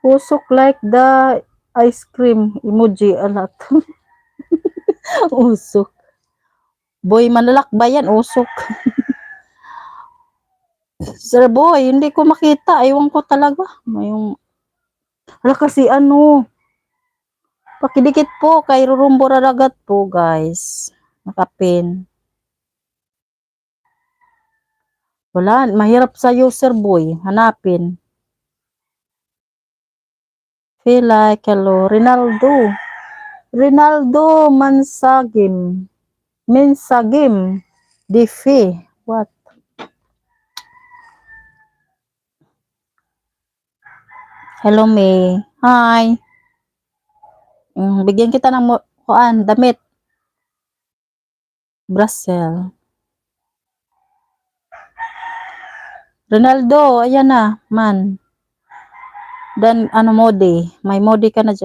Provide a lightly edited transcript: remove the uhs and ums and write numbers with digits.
Usok like the ice cream emoji alat. Usok. Boy, manlalakbay yan, usok. Sir boy, hindi ko makita. Ewan ko talaga. Yung, hala kasi ano, pakidikit po kay Rurumbo Raragat po, guys. Nakapin. Wala, mahirap sa user boy. Hanapin. Feel like, hello, Rinaldo. Rinaldo Mansagim. Mensagim. Difi. What? Hello, May. Hi. Bigyan kita ng kuan, damit. Brussels. Ronaldo, ayan na, man. Dan, ano, modi. May modi ka na dyan.